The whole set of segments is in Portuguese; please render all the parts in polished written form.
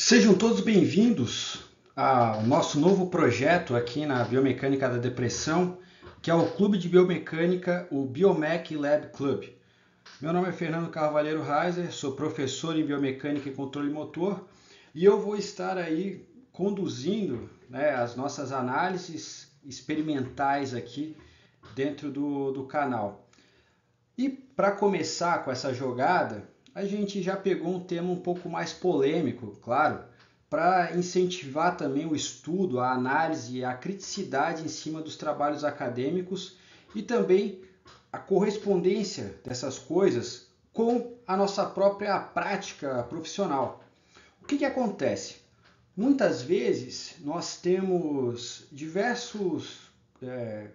Sejam todos bem-vindos ao nosso novo projeto aqui na Biomecânica da Depressão, que é o Clube de Biomecânica, o Biomec Lab Club. Meu nome é Fernando Carvalheiro Reiser, sou professor em Biomecânica e Controle Motor e eu vou estar aí conduzindo as nossas análises experimentais aqui dentro do canal. E para começar com essa jogada, a gente já pegou um tema um pouco mais polêmico, claro, para incentivar também o estudo, a análise e a criticidade em cima dos trabalhos acadêmicos e também a correspondência dessas coisas com a nossa própria prática profissional. O que acontece? Muitas vezes nós temos diversos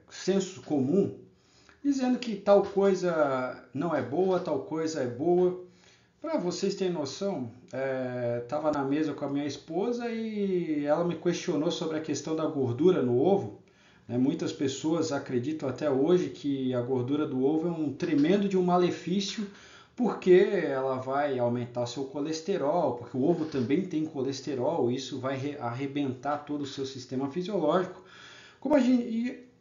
sensos comuns dizendo que tal coisa não é boa, tal coisa é boa. Para vocês terem noção, estava na mesa com a minha esposa e ela me questionou sobre a questão da gordura no ovo. Muitas pessoas acreditam até hoje que a gordura do ovo é um tremendo de um malefício porque ela vai aumentar o seu colesterol, porque o ovo também tem colesterol, isso vai arrebentar todo o seu sistema fisiológico.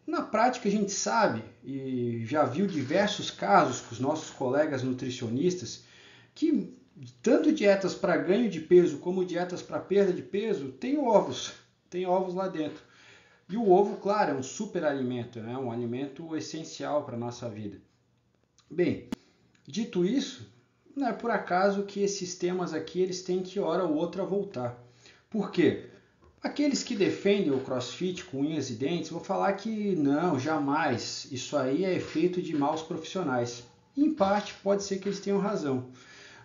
Na prática a gente sabe e já viu diversos casos com os nossos colegas nutricionistas que tanto dietas para ganho de peso como dietas para perda de peso tem ovos lá dentro. E o ovo, claro, é um super alimento, um alimento essencial para a nossa vida. Bem, dito isso, não é por acaso que esses temas aqui eles têm que hora ou outra voltar. Por quê? Aqueles que defendem o CrossFit com unhas e dentes vão falar que não, jamais, isso aí é efeito de maus profissionais. E, em parte, pode ser que eles tenham razão.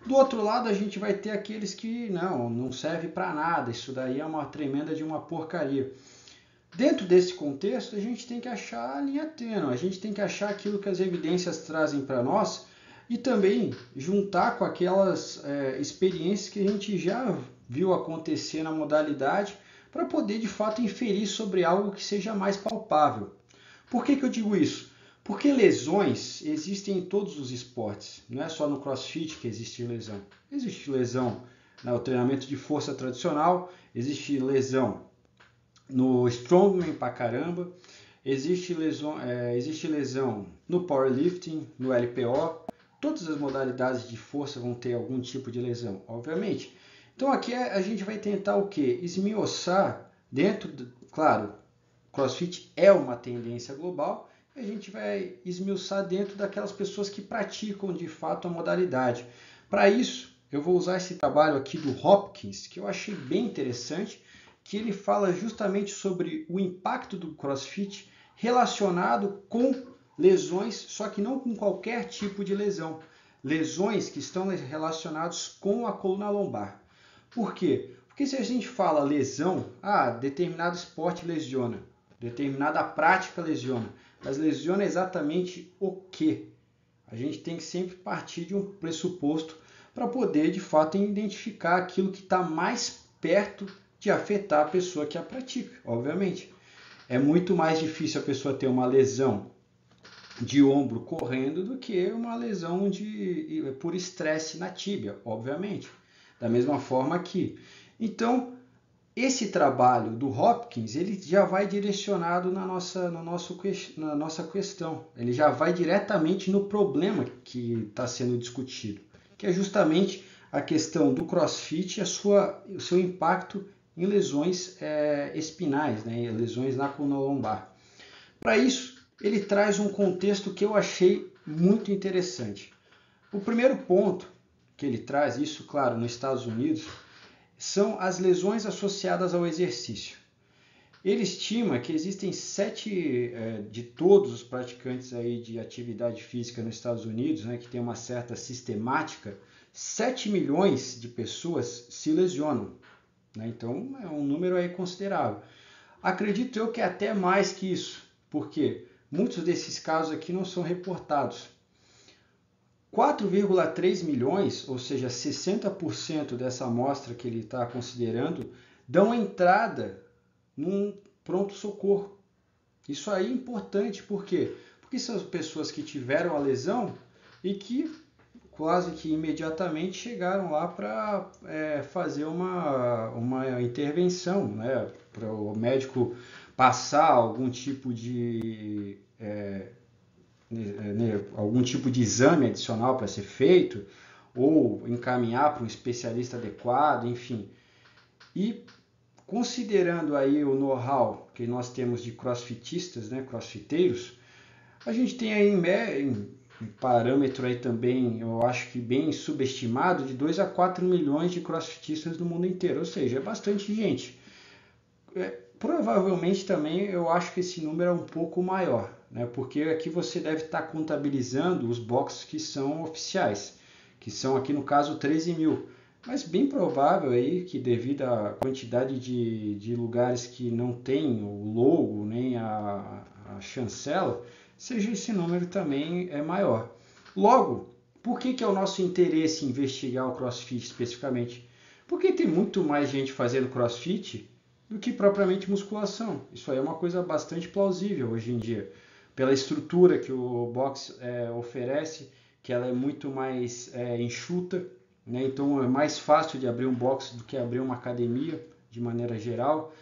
Do outro lado, a gente vai ter aqueles que não serve para nada, isso daí é uma tremenda de uma porcaria. Dentro desse contexto, a gente tem que achar a linha tênue, a gente tem que achar aquilo que as evidências trazem para nós e também juntar com aquelas experiências que a gente já viu acontecer na modalidade para poder, de fato, inferir sobre algo que seja mais palpável. Por que eu digo isso? Porque lesões existem em todos os esportes, não é só no CrossFit que existe lesão. Existe lesão no treinamento de força tradicional, existe lesão no strongman pra caramba, existe lesão no powerlifting, no LPO, todas as modalidades de força vão ter algum tipo de lesão, obviamente. Então aqui a gente vai tentar o quê? Esmiuçar claro, CrossFit é uma tendência global, a gente vai esmiuçar dentro daquelas pessoas que praticam de fato a modalidade. Para isso, eu vou usar esse trabalho aqui do Hopkins, que eu achei bem interessante, que ele fala justamente sobre o impacto do CrossFit relacionado com lesões, só que não com qualquer tipo de lesão. Lesões que estão relacionadas com a coluna lombar. Por quê? Porque se a gente fala lesão, determinado esporte lesiona, determinada prática lesiona, mas lesiona exatamente o quê? A gente tem que sempre partir de um pressuposto para poder, de fato, identificar aquilo que está mais perto de afetar a pessoa que a pratica, obviamente. É muito mais difícil a pessoa ter uma lesão de ombro correndo do que uma lesão por estresse na tíbia, obviamente. Da mesma forma que. Então, esse trabalho do Hopkins, ele já vai direcionado na nossa questão. Ele já vai diretamente no problema que está sendo discutido, que é justamente a questão do CrossFit e o seu impacto em lesões espinais, lesões na coluna lombar. Para isso, ele traz um contexto que eu achei muito interessante. O primeiro ponto que ele traz, isso claro, nos Estados Unidos, são as lesões associadas ao exercício. Ele estima que existem de todos os praticantes aí de atividade física nos Estados Unidos, que tem uma certa sistemática, 7 milhões de pessoas se lesionam. Então é um número aí considerável. Acredito eu que é até mais que isso, porque muitos desses casos aqui não são reportados. 4,3 milhões, ou seja, 60% dessa amostra que ele está considerando, dão entrada num pronto-socorro. Isso aí é importante, por quê? Porque são pessoas que tiveram a lesão e que quase que imediatamente chegaram lá para fazer uma intervenção, né, para o médico passar algum tipo de algum tipo de exame adicional para ser feito, ou encaminhar para um especialista adequado, enfim. E considerando aí o know-how que nós temos de crossfitistas, né, crossfiteiros, a gente tem aí em parâmetro aí também, eu acho que bem subestimado, de 2 a 4 milhões de crossfitistas no mundo inteiro, ou seja, é bastante gente. Provavelmente também eu acho que esse número é um pouco maior, né? Porque aqui você deve estar contabilizando os boxes que são oficiais, que são aqui no caso 13 mil. Mas bem provável aí que devido à quantidade de lugares que não tem o logo nem a chancela, seja esse número também maior. Logo, por que é o nosso interesse em investigar o CrossFit especificamente? Porque tem muito mais gente fazendo CrossFit do que propriamente musculação. Isso aí é uma coisa bastante plausível hoje em dia. Pela estrutura que o box oferece, que ela é muito mais enxuta, né? Então é mais fácil de abrir um box do que abrir uma academia, de maneira geral.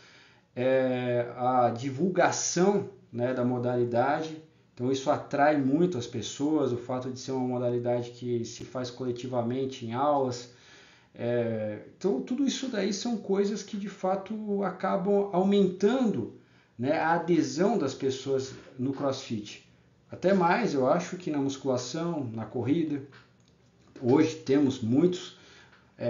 A divulgação, né, da modalidade, então isso atrai muito as pessoas, o fato de ser uma modalidade que se faz coletivamente em aulas. Então tudo isso daí são coisas que de fato acabam aumentando, né, a adesão das pessoas no CrossFit. Até mais, eu acho que na musculação, na corrida. Hoje temos muitos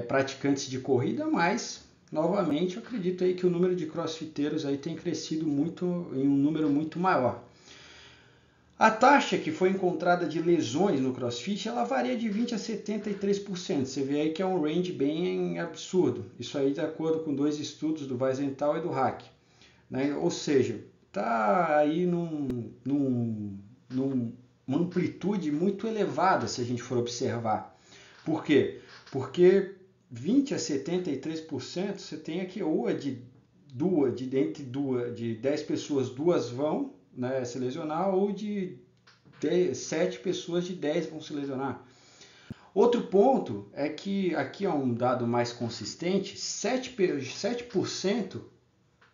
praticantes de corrida, mas novamente eu acredito aí que o número de crossfiteiros aí tem crescido muito, em um número muito maior. A taxa que foi encontrada de lesões no CrossFit, ela varia de 20% a 73%. Você vê aí que é um range bem absurdo. Isso aí de acordo com 2 estudos do Weizenthal e do Hack, né? Ou seja, está aí numa amplitude muito elevada se a gente for observar. Por quê? Porque 20% a 73% você tem aqui, ou de 10 pessoas, 2 vão, né, se lesionar, ou de 7 pessoas, de 10 vão se lesionar. Outro ponto é que, aqui é um dado mais consistente, 7%,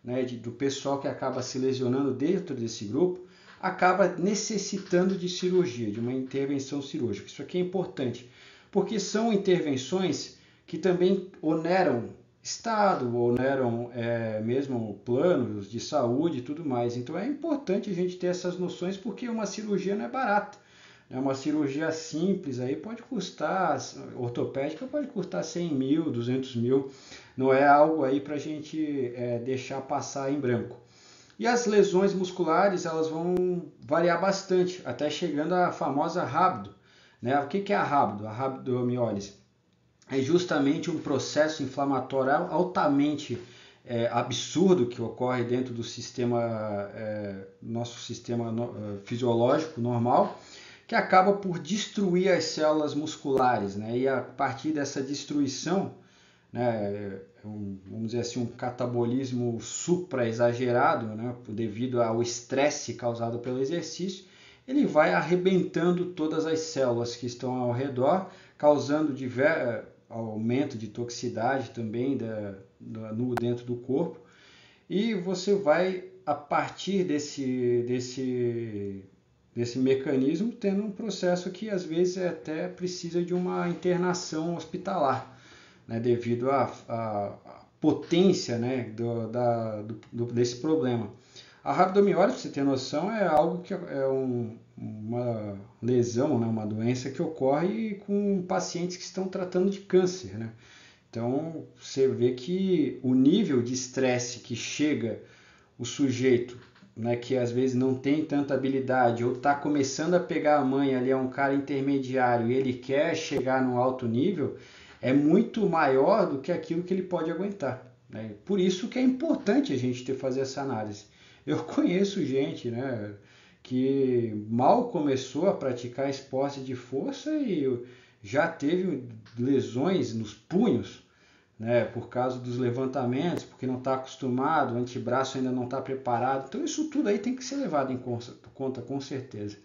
né, do pessoal que acaba se lesionando dentro desse grupo, acaba necessitando de cirurgia, de uma intervenção cirúrgica. Isso aqui é importante, porque são intervenções que também oneram Estado, oneram mesmo planos de saúde e tudo mais. Então é importante a gente ter essas noções, porque uma cirurgia não é barata. Uma cirurgia simples aí pode custar, ortopédica pode custar 100 mil, 200 mil, não é algo aí para a gente deixar passar em branco. E as lesões musculares, elas vão variar bastante, até chegando à famosa rhabdo, né? O que é a rhabdo? A rhabdomiólise é justamente um processo inflamatório altamente absurdo que ocorre dentro do sistema, nosso sistema fisiológico normal, que acaba por destruir as células musculares, né? E a partir dessa destruição, né, vamos dizer assim, um catabolismo supra-exagerado, né, devido ao estresse causado pelo exercício, ele vai arrebentando todas as células que estão ao redor, causando aumento de toxicidade também dentro do corpo, e você vai, a partir desse mecanismo, tendo um processo que às vezes até precisa de uma internação hospitalar, né, devido à potência, né, desse problema. A rhabdomiólise, para você ter noção, é algo que é uma lesão, né, uma doença que ocorre com pacientes que estão tratando de câncer, né? Então você vê que o nível de estresse que chega o sujeito, né, que às vezes não tem tanta habilidade ou está começando a pegar a manha, ali é um cara intermediário e ele quer chegar no alto nível, é muito maior do que aquilo que ele pode aguentar, né? Por isso que é importante a gente fazer essa análise. Eu conheço gente, né, que mal começou a praticar esporte de força e já teve lesões nos punhos, né, por causa dos levantamentos, porque não está acostumado, o antebraço ainda não está preparado. Então isso tudo aí tem que ser levado em conta, com certeza.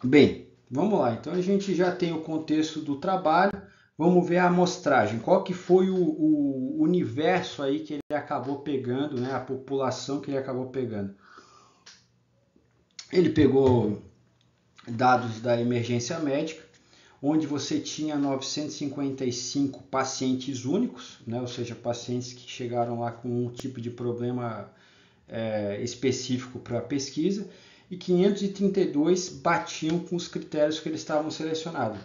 Bem, vamos lá. Então a gente já tem o contexto do trabalho, vamos ver a amostragem. Qual que foi o universo aí que ele acabou pegando, né? A população que ele acabou pegando. Ele pegou dados da emergência médica, onde você tinha 955 pacientes únicos, né? Ou seja, pacientes que chegaram lá com um tipo de problema específico para a pesquisa, e 532 batiam com os critérios que eles estavam selecionados.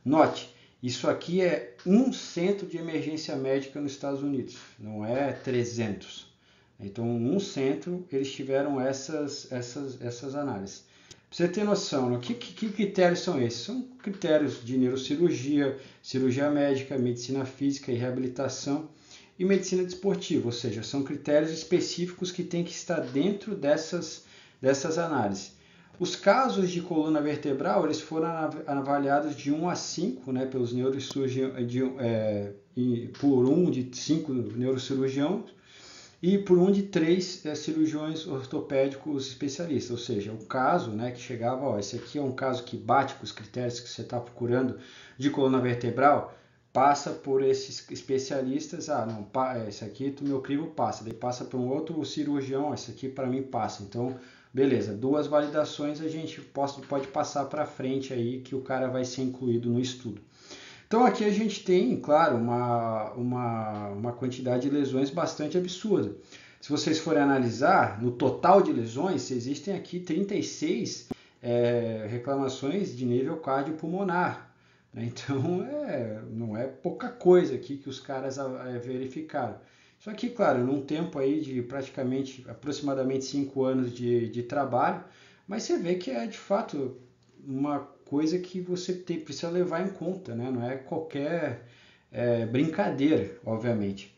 Note, isso aqui é um centro de emergência médica nos Estados Unidos, não é 300. Então, um centro, eles tiveram essas análises. Para você ter noção, né? Que critérios são esses? São critérios de neurocirurgia, cirurgia médica, medicina física e reabilitação e medicina desportiva, ou seja, são critérios específicos que têm que estar dentro dessas análises. Os casos de coluna vertebral, eles foram avaliados de 1 a 5, né, pelos neurocirurgiões, por um de 5 neurocirurgiões, e por um de 3 cirurgiões ortopédicos especialistas, ou seja, o caso, né, que chegava, esse aqui é um caso que bate com os critérios que você está procurando de coluna vertebral, passa por esses especialistas, não, esse aqui do meu crivo passa, daí passa para um outro cirurgião, esse aqui para mim passa, então beleza, 2 validações a gente pode passar para frente aí que o cara vai ser incluído no estudo. Então aqui a gente tem, claro, uma quantidade de lesões bastante absurda. Se vocês forem analisar, no total de lesões, existem aqui 36 reclamações de nível cardiopulmonar. Então não é pouca coisa aqui que os caras verificaram. Isso aqui, claro, num tempo aí de aproximadamente 5 anos de trabalho, mas você vê que é de fato uma coisa que você precisa levar em conta, né? Não é qualquer brincadeira, obviamente.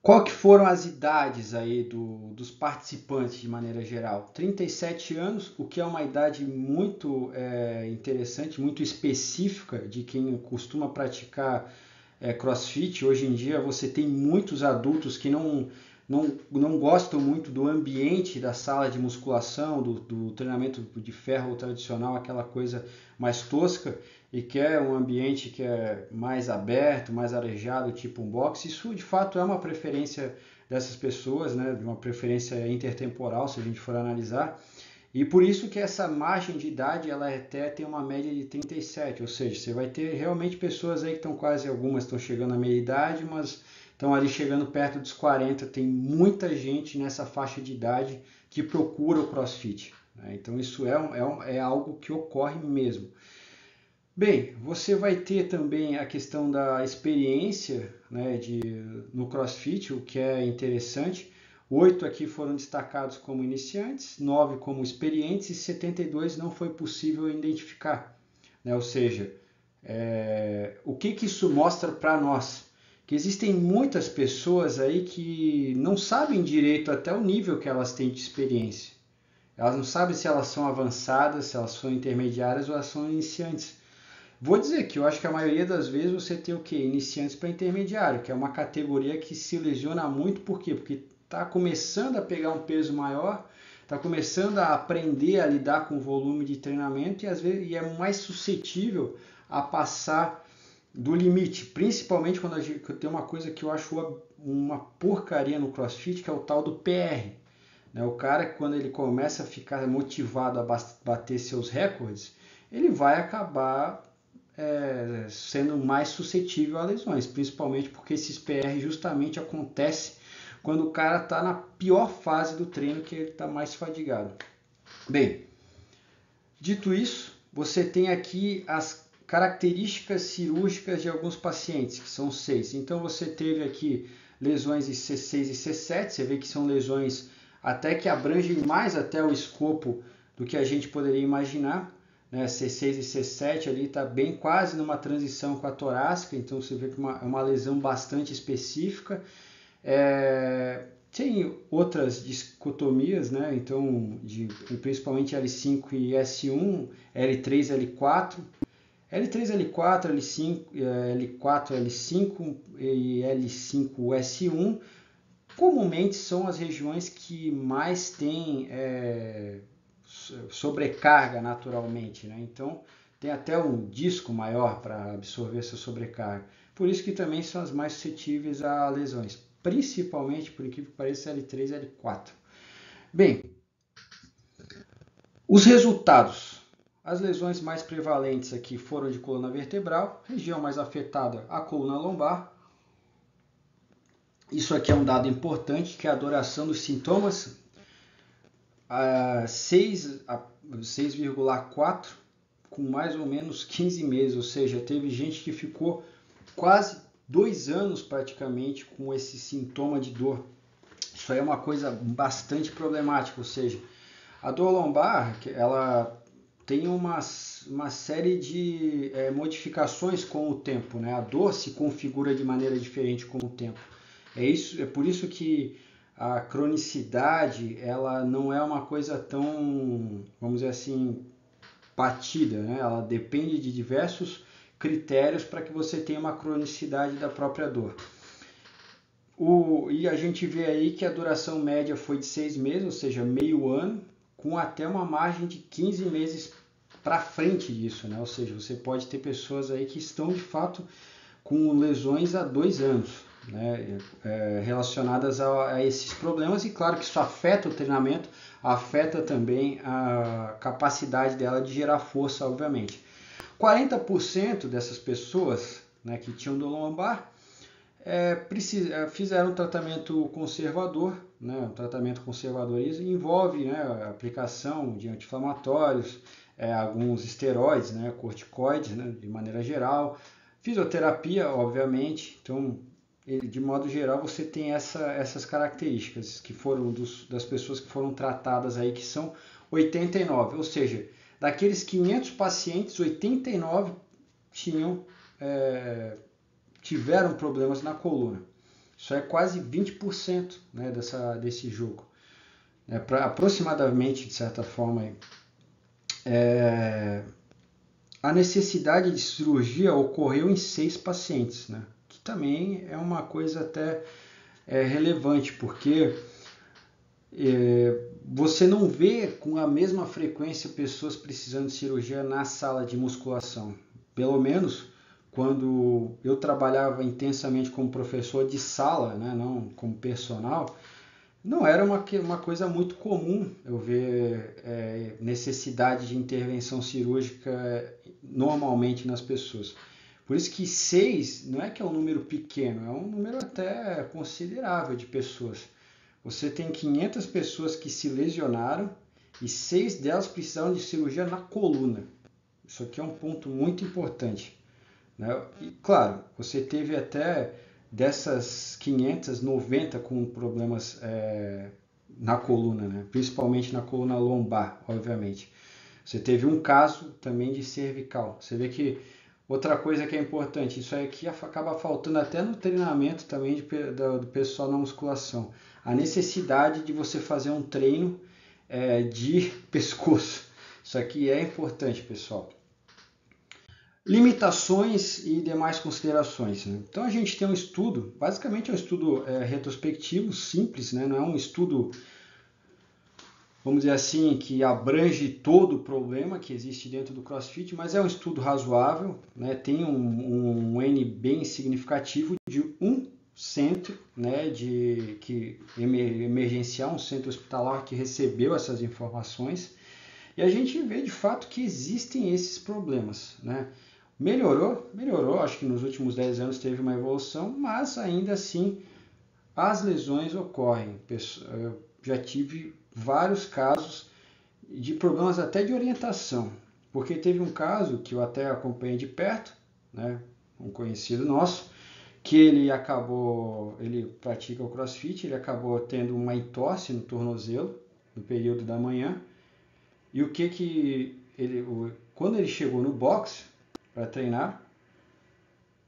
Qual que foram as idades aí dos participantes de maneira geral? 37 anos, o que é uma idade muito interessante, muito específica de quem costuma praticar CrossFit. Hoje em dia você tem muitos adultos que não gostam muito do ambiente da sala de musculação, do treinamento de ferro tradicional, aquela coisa mais tosca, e quer um ambiente que é mais aberto, mais arejado, tipo um boxe. Isso de fato é uma preferência dessas pessoas, né? De uma preferência intertemporal, se a gente for analisar. E por isso que essa margem de idade ela até tem uma média de 37, ou seja, você vai ter realmente pessoas aí que estão algumas estão chegando à meia idade, mas estão ali chegando perto dos 40, tem muita gente nessa faixa de idade que procura o CrossFit, né? Então isso é algo que ocorre mesmo. Bem, você vai ter também a questão da experiência, né, no CrossFit, o que é interessante. 8 aqui foram destacados como iniciantes, 9 como experientes e 72 não foi possível identificar, né? Ou seja, o que isso mostra para nós? Que existem muitas pessoas aí que não sabem direito até o nível que elas têm de experiência. Elas não sabem se elas são avançadas, se elas são intermediárias ou elas são iniciantes. Vou dizer que eu acho que a maioria das vezes você tem o quê? Iniciantes para intermediário, que é uma categoria que se lesiona muito. Por quê? Porque está começando a pegar um peso maior, está começando a aprender a lidar com o volume de treinamento e às vezes é mais suscetível a passar do limite, principalmente quando tem uma coisa que eu acho uma porcaria no CrossFit, que é o tal do PR. Né? O cara, quando ele começa a ficar motivado a bater seus recordes, ele vai acabar sendo mais suscetível a lesões, principalmente porque esses PR justamente acontece quando o cara está na pior fase do treino, que ele está mais fadigado. Bem, dito isso, você tem aqui as características cirúrgicas de alguns pacientes, que são 6. Então você teve aqui lesões em C6 e C7, você vê que são lesões até que abrangem mais até o escopo do que a gente poderia imaginar. C6 e C7 ali está bem quase numa transição com a torácica, então você vê que é uma lesão bastante específica. Tem outras dicotomias, né? Então, principalmente L5 e S1, L3, L4. L3, L4, L5, L4, L5 e L5, S1, comumente são as regiões que mais têm sobrecarga naturalmente, né? Então tem até um disco maior para absorver essa sobrecarga. Por isso que também são as mais suscetíveis a lesões, principalmente, por incrível que pareça, L3 e L4. Bem, os resultados. As lesões mais prevalentes aqui foram de coluna vertebral, região mais afetada a coluna lombar. Isso aqui é um dado importante, que é a duração dos sintomas, 6,4 com mais ou menos 15 meses, ou seja, teve gente que ficou quase 2 anos praticamente com esse sintoma de dor. Isso aí é uma coisa bastante problemática, ou seja, a dor lombar, ela tem uma série de modificações com o tempo, né? A dor se configura de maneira diferente com o tempo. É por isso que a cronicidade, ela não é uma coisa tão, vamos dizer assim, batida, né? Ela depende de diversos critérios para que você tenha uma cronicidade da própria dor. E a gente vê aí que a duração média foi de 6 meses, ou seja, meio ano, com até uma margem de 15 meses para frente disso, né? Ou seja, você pode ter pessoas aí que estão de fato com lesões há 2 anos, né? Relacionadas a esses problemas, e claro que isso afeta o treinamento, afeta também a capacidade dela de gerar força, obviamente. 40% dessas pessoas, né, que tinham dor lombar fizeram um tratamento conservador, né? Um tratamento conservadorismo envolve, né, a aplicação de anti-inflamatórios, alguns esteroides, né, corticoides, né, de maneira geral, fisioterapia, obviamente. Então, de modo geral, você tem essas características que foram das pessoas que foram tratadas aí, que são 89, ou seja, daqueles 500 pacientes, 89 tiveram problemas na coluna. Isso é quase 20%, né, desse jogo. Aproximadamente, de certa forma, a necessidade de cirurgia ocorreu em 6 pacientes, né, que também é uma coisa até relevante, porque você não vê com a mesma frequência pessoas precisando de cirurgia na sala de musculação. Pelo menos quando eu trabalhava intensamente como professor de sala, né, não como personal, não era uma coisa muito comum eu ver necessidade de intervenção cirúrgica normalmente nas pessoas. Por isso que 6 não é que é um número pequeno, é um número até considerável de pessoas. Você tem 500 pessoas que se lesionaram e 6 delas precisaram de cirurgia na coluna. Isso aqui é um ponto muito importante, né? E, claro, você teve até dessas 500, 90 com problemas na coluna, né? Principalmente na coluna lombar, obviamente. Você teve um caso também de cervical. Você vê que outra coisa que é importante, isso aqui acaba faltando até no treinamento também do pessoal na musculação. A necessidade de você fazer um treino de pescoço. Isso aqui é importante, pessoal. Limitações e demais considerações, né? Então a gente tem um estudo, basicamente é um estudo retrospectivo, simples, né? Não é um estudo, vamos dizer assim, que abrange todo o problema que existe dentro do CrossFit, mas é um estudo razoável, né? Tem um N bem significativo de um centro, né, emergencial, um centro hospitalar que recebeu essas informações, e a gente vê de fato que existem esses problemas, né? Melhorou, acho que nos últimos 10 anos teve uma evolução, mas ainda assim as lesões ocorrem. Eu já tive vários casos de problemas até de orientação, porque teve um caso que eu até acompanhei de perto, né, um conhecido nosso, que ele pratica o CrossFit, ele acabou tendo uma entorse no tornozelo no período da manhã, e quando ele chegou no box para treinar,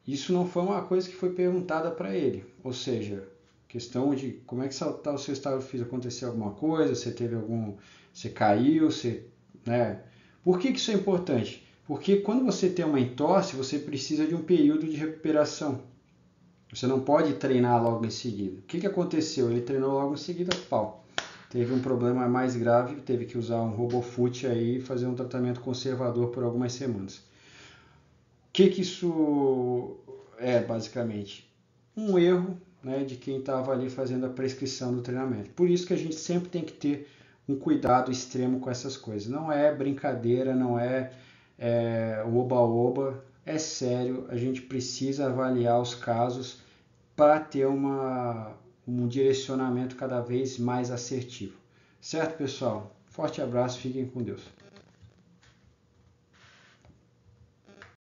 isso não foi uma coisa que foi perguntada para ele, ou seja, questão de como é que está o seu estado físico, aconteceu alguma coisa, você caiu, né? Por que isso é importante? Porque quando você tem uma entorse, você precisa de um período de recuperação. Você não pode treinar logo em seguida. O que aconteceu? Ele treinou logo em seguida, pau. teve um problema mais grave, teve que usar um RoboFoot aí e fazer um tratamento conservador por algumas semanas. O que isso é, basicamente? Um erro, né, de quem estava ali fazendo a prescrição do treinamento. Por isso que a gente sempre tem que ter um cuidado extremo com essas coisas. Não é brincadeira, não é oba-oba, é sério. A gente precisa avaliar os casos para ter um direcionamento cada vez mais assertivo. Certo, pessoal? Forte abraço, fiquem com Deus.